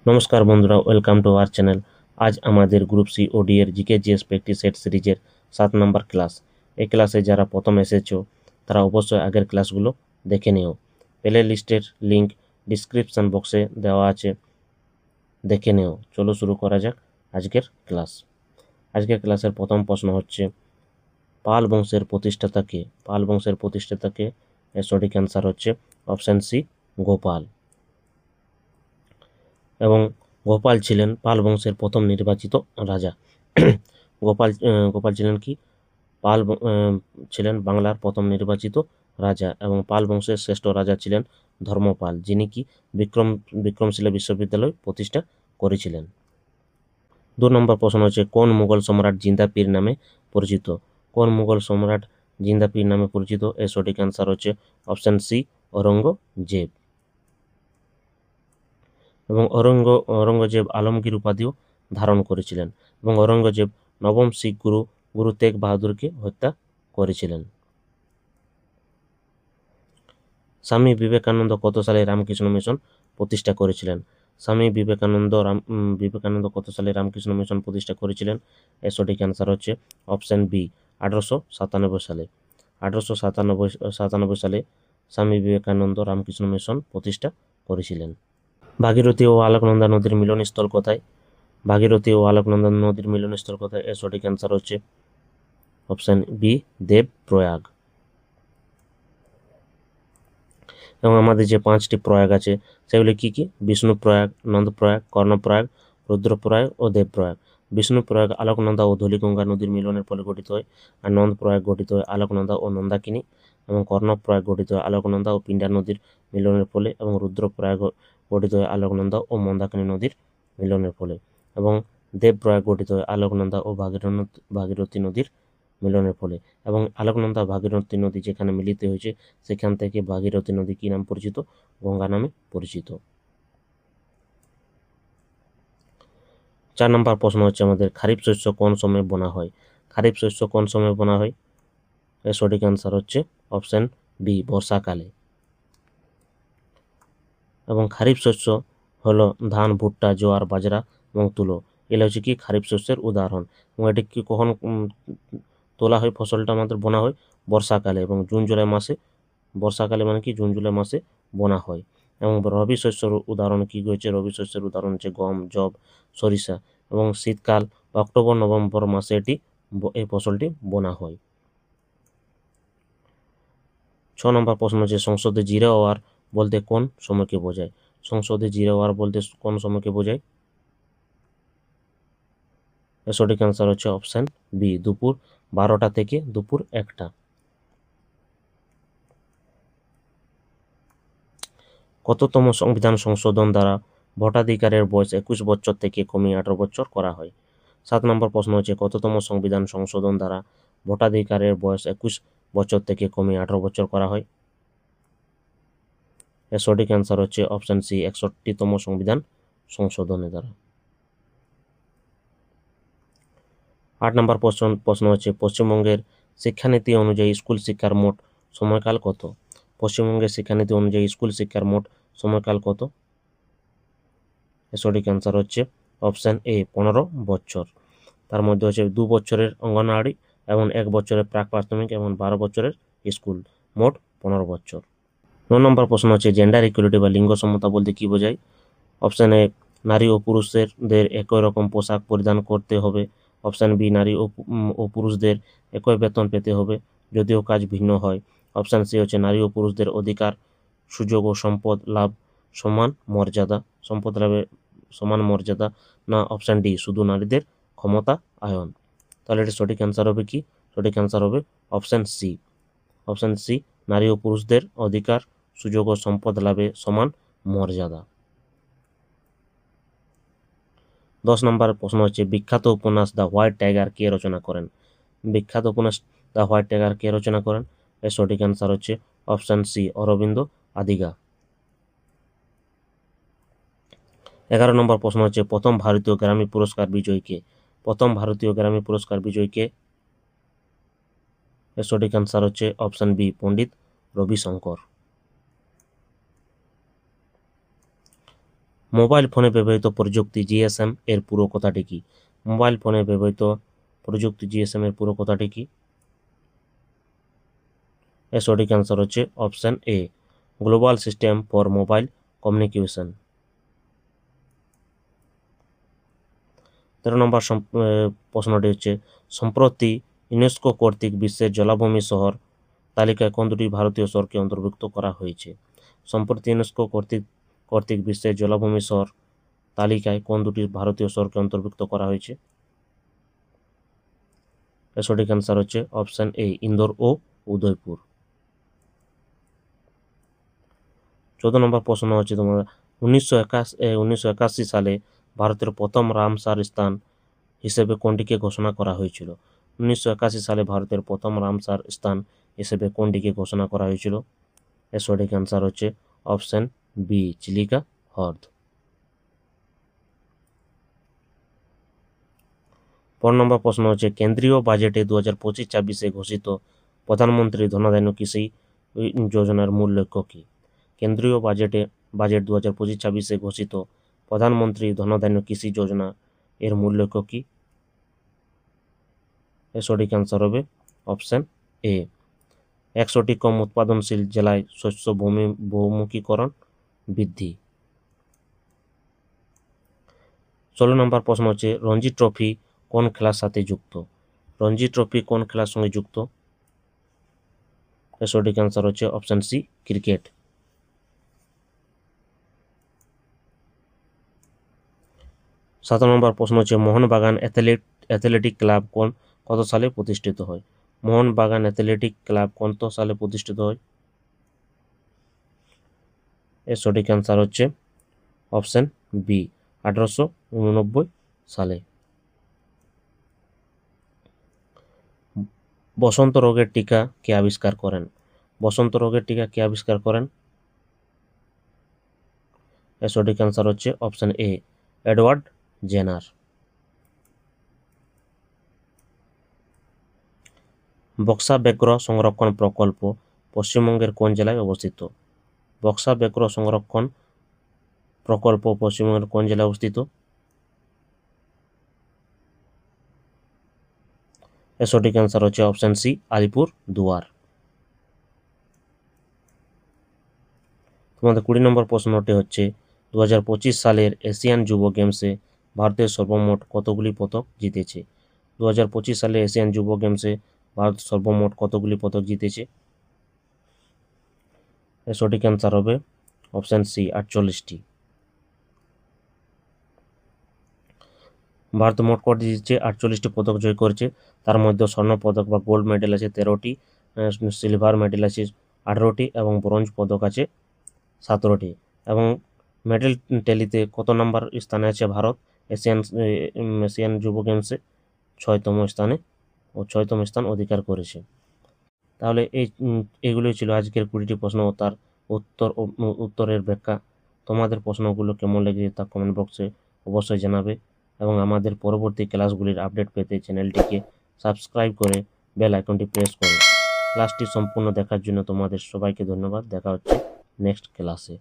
নমস্কার বন্ধুরা, welcome to our channel. আজ আমাদের গ্রুপ সি ওডি এর জিকে জিএস প্র্যাকটিস সেট সিরিজের 7 নম্বর ক্লাস। এই ক্লাসে যারা প্রথম এসেছো তারা অবশ্যই আগের ক্লাসগুলো দেখে নিও। প্লে লিস্টের লিংক ডিসক্রিপশন বক্সে দেওয়া আছে, দেখে নিও। চলো শুরু করা যাক আজকের ক্লাস। আজকের ক্লাসের প্রথম প্রশ্ন হচ্ছে, পাল বংশের প্রতিষ্ঠাতা কে? পাল বংশের প্রতিষ্ঠাতা কে? এর সঠিক অ্যান্সার হচ্ছে অপশন সি, গোপাল। এবং গোপাল ছিলেন পাল বংশের প্রথম নির্বাচিত রাজা। গোপাল ছিলেন কি? ছিলেন বাংলার প্রথম নির্বাচিত রাজা, এবং পাল বংশের শ্রেষ্ঠ রাজা ছিলেন ধর্মপাল, যিনি কি বিক্রমশিলা বিশ্ববিদ্যালয় প্রতিষ্ঠা করেছিলেন। 2 নম্বর প্রশ্ন হচ্ছে, কোন মুঘল সম্রাট জিন্দা পীর নামে পরিচিত? কোন মুঘল সম্রাট জিন্দা পীর নামে পরিচিত? এর সঠিক অ্যান্সার হচ্ছে অপশন সি, ঔরঙ্গজেব। এবং ঔরঙ্গজেব আলমগীর উপাধিও ধারণ করেছিলেন, এবং ঔরঙ্গজেব নবম শিখ গুরু তেগ বাহাদুরকে হত্যা করেছিলেন। স্বামী বিবেকানন্দ কত সালে রামকৃষ্ণ মিশন প্রতিষ্ঠা করেছিলেন? স্বামী বিবেকানন্দ কত সালে রামকৃষ্ণ মিশন প্রতিষ্ঠা করেছিলেন? এর সঠিক অ্যান্সার হচ্ছে অপশন বি, 1897 সালে। 1897 সালে স্বামী বিবেকানন্দ রামকৃষ্ণ মিশন প্রতিষ্ঠা করেছিলেন। ভাগীরথী ও আলোকনন্দা নদীর মিলনস্থল কোথায়? ভাগীরথী ও আলোকনন্দা নদীর মিলনস্থল কোথায়? এর সঠিক অ্যান্সার হচ্ছে অপশন বি, দেবপ্রয়াগ। এবং আমাদের যে 5টি প্রয়াগ আছে সেগুলি কি কি? বিষ্ণুপ্রয়াগ, নন্দপ্রয়াগ, কর্ণপ্রয়াগ, রুদ্রপ্রয়াগ ও দেবপ্রয়াগ। বিষ্ণুপ্রয়াগ আলোকনন্দা ও ধূলিগঙ্গা নদীর মিলনের ফলে গঠিত হয়, আর নন্দপ্রয়াগ গঠিত হয় আলোকনন্দা ও নন্দাকিনী, এবং কর্ণপ্রয়াগ গঠিত হয় আলোকনন্দা ও পিণ্ডা নদীর মিলনের ফলে, এবং রুদ্রপ্রয়াগ গঠিত হয় আলোকনন্দা ও মন্দাকিনী নদীর মিলনের ফলে, এবং দেবপ্রয়াগ গঠিত হয় আলোকনন্দা ও ভাগীরথী নদীর মিলনের ফলে। এবং আলোকনন্দা ভাগীরথী নদী যেখানে মিলিত হয়েছে সেখান থেকে ভাগীরথী নদী কি নাম পরিচিত? গঙ্গা নামে পরিচিত। 4 নম্বর প্রশ্ন হচ্ছে আমাদের, খারিফ শস্য কোন সময় বোনা হয়? খারিফ শস্য কোন সময় বোনা হয়? এর সঠিক অ্যান্সার হচ্ছে অপশন বি, বর্ষাকালে। এবং খারিফ শস্য হলো ধান, ভুট্টা, জোয়ার, বাজরা এবং তুলো। এগুলো হচ্ছে কি খারিফ শস্যের উদাহরণ। এবং এটি কি কখন তোলা হয়? ফসলটা আমাদের বোনা হয় বর্ষাকালে, এবং জুন জুলাই মাসে। বর্ষাকালে মানে কি জুন জুলাই মাসে বোনা হয়। এবং রবি শস্যের উদাহরণ কি হচ্ছে? রবি শস্যের উদাহরণ হচ্ছে গম, যব, সরিষা। এবং শীতকাল বা অক্টোবর নভেম্বর মাসে এই ফসলটি বোনা হয়। 6 নম্বর প্রশ্ন হচ্ছে, সংসদে জিরো আওয়ার বলতে কোন সময়কে বোঝায়? সংসদে জিরো আওয়ার বলতে কোন সময়কে বোঝায়? এর সঠিক অ্যান্সার হচ্ছে অপশন বি, দুপুর 12টা থেকে দুপুর 1টা। কততম সংবিধান সংশোধন দ্বারা ভোটাধিকারের বয়স 21 বছর থেকে কমিয়ে 18 বছর করা হয়? 7 নম্বর প্রশ্ন হচ্ছে, কততম সংবিধান সংশোধন দ্বারা ভোটাধিকারের বয়স 21 বছর থেকে কমিয়ে 18 বছর করা হয়? এর সঠিক অ্যান্সার হচ্ছে অপশন সি, 61তম সংবিধান সংশোধনের দ্বারা। 8 নম্বর প্রশ্ন হচ্ছে, পশ্চিমবঙ্গের শিক্ষানীতি অনুযায়ী স্কুল শিক্ষার মোট সময়কাল কত? পশ্চিমবঙ্গের শিক্ষানীতি অনুযায়ী স্কুল শিক্ষার মোট সময়কাল কত? এর সঠিক অ্যান্সার হচ্ছে অপশন এ, 15 বছর। তার মধ্যে হচ্ছে 2 বছরের অঙ্গনওয়াড়ি, এবং 1 বছরের প্রাক প্রাথমিক, এবং 12 বছরের স্কুল, মোট 15 বছর। 9 নম্বর প্রশ্ন হচ্ছে, জেন্ডার ইকুয়ালিটি বা লিঙ্গ সমতা বলতে কি বোঝায়? অপশন এ, নারী ও পুরুষদের একই রকম পোশাক পরিধান করতে হবে। অপশন বি, নারী ও পুরুষদের একই বেতন পেতে হবে যদিও কাজ ভিন্ন হয়। অপশন সি হচ্ছে, নারী ও পুরুষদের অধিকার, সুযোগ ও সম্পদ লাভ সম্পদ লাভে সমান মর্যাদা। না অপশন ডি, শুধু নারীদের ক্ষমতা আয়ন। তাহলে এটি সঠিক অ্যান্সার হবে কি? সঠিক অ্যান্সার হবে অপশন সি। অপশন সি, নারী ও পুরুষদের অধিকার, সুযোগ ও সম্পদ লাভে সমান মর্যাদা। 10 নম্বর প্রশ্ন হচ্ছে, বিখ্যাত উপন্যাস দ্য হোয়াইট টাইগার কে রচনা করেন? বিখ্যাত উপন্যাস দ্য হোয়াইট টাইগার কে রচনা করেন? এর সঠিক অ্যান্সার হচ্ছে অপশন সি, অরবিন্দ আদিগা। 11 নম্বর প্রশ্ন হচ্ছে, প্রথম ভারতীয় গ্র্যামি পুরস্কার বিজয়ী কে? প্রথম ভারতীয় গ্র্যামি পুরস্কার বিজয়ী কে? এর সঠিক অ্যান্সার হচ্ছে অপশন বি, পণ্ডিত রবিশঙ্কর। মোবাইল ফোনে ব্যবহৃত প্রযুক্তি জিএসএম এর পুরো কথাটি কি? মোবাইল ফোনে ব্যবহৃত প্রযুক্তি জিএসএম এর পুরো কথাটি কি? এর সঠিক অ্যান্সার হচ্ছে option A, global system for mobile communication. 13 নম্বর প্রশ্নটি হচ্ছে, সম্প্রতি ইউনেস্কো কর্তৃক বিশ্বের জলাভূমি শহর তালিকায় কোন দুটি ভারতীয় শহরকে অন্তর্ভুক্ত করা হয়েছে? সম্প্রতি ইউনেস্কো কর্তৃক বিশ্বের জলাভূমি শহর তালিকায় কোন দুটি ভারতীয় শহরকে অন্তর্ভুক্ত করা হয়েছে? এর সঠিক অ্যান্সার হচ্ছে অপশন এ, ইন্দোর ও উদয়পুর। 14 নম্বর প্রশ্ন হচ্ছে তোমার, 1981 সালে ভারতের প্রথম রামসার স্থান হিসেবে কোনটিকে ঘোষণা করা হয়েছিল? 1981 সালে ভারতের প্রথম রামসার স্থান হিসেবে কোনটিকে ঘোষণা করা হয়েছিল? এর সঠিক অ্যান্সার হচ্ছে অপশন বি, চিলিকা হ্রদ। 15 নম্বর প্রশ্ন হচ্ছে, কেন্দ্রীয় বাজেটে 2025-26 ঘোষিত প্রধানমন্ত্রী ধনধান্য কৃষি যোজনার মূল লক্ষ্য কি? কেন্দ্রীয় বাজেট 2025-26 ঘোষিত প্রধানমন্ত্রী ধনধান্য কৃষি যোজনা এর মূল লক্ষ্য কি? এর সঠিক অ্যান্সার হবে অপশন এ, 100টি কম উৎপাদনশীল জেলায় শস্য বহুমুখীকরণ বৃদ্ধি। 16 নম্বর প্রশ্ন হচ্ছে, রঞ্জি ট্রফি কোন খেলার সাথে যুক্ত? রঞ্জি ট্রফি কোন খেলার সঙ্গে যুক্ত? এর সঠিক অ্যান্সার হচ্ছে অপশন সি, ক্রিকেট। 17 নম্বর প্রশ্ন হচ্ছে, মোহনবাগান অ্যাথলেটিক ক্লাব কত সালে প্রতিষ্ঠিত হয়? মোহনবাগান অ্যাথলেটিক ক্লাব কত সালে প্রতিষ্ঠিত হয়? এর সঠিক অ্যান্সার হচ্ছে অপশন বি, 1889 সালে। বসন্ত রোগের টিকা কে আবিষ্কার করেন? বসন্ত রোগের টিকা কে আবিষ্কার করেন? এর সঠিক অ্যান্সার হচ্ছে option A, Edward Jenner. Buxa ব্যাঘ্র সংরক্ষণ প্রকল্প পশ্চিমবঙ্গের কোন জেলায় অবস্থিত? বক্সা ব্যাঘ্র সংরক্ষণ প্রকল্প পশ্চিমবঙ্গের কোন জেলায় অবস্থিত? এর সঠিক অ্যান্সার হচ্ছে অপশন সি, আলিপুর দুয়ার। তোমাদের 20 নম্বর প্রশ্নটি হচ্ছে, 2025 সালের এশিয়ান যুব গেমসে ভারতের সর্বমোট কতগুলি পদক জিতেছে? 2025 সালে এশিয়ান যুব গেমসে ভারত সর্বমোট কতগুলি পদক জিতেছে? এর সঠিক অ্যান্সার হবে অপশন সি, 48টি। ভারত মোট কত জিতেছে? 48টি পদক জয় করেছে। তার মধ্যে স্বর্ণ পদক বা গোল্ড মেডেল আছে 13টি, সিলভার মেডেল আছে 18টি এবং ব্রোঞ্জ পদক আছে 17টি। এবং মেডেল ট্যালিতে কত নাম্বার স্থানে আছে ভারত এশিয়ান যুব গেমসে? 6তম স্থানে ও 6তম স্থান অধিকার করেছে। তাহলে এগুলোই ছিল আজকের 20টি প্রশ্ন ও তার উত্তরের ব্যাখ্যা। তোমাদের প্রশ্নগুলো কেমন লেগেছে তা কমেন্ট বক্সে অবশ্যই জানাবে এবং আমাদের পরবর্তী ক্লাসগুলির আপডেট পেতে চ্যানেলটিকে সাবস্ক্রাইব করে বেল আইকনটি প্রেস করো। ক্লাসটি সম্পূর্ণ দেখার জন্য তোমাদের সবাইকে ধন্যবাদ। দেখা হচ্ছে নেক্সট ক্লাসে।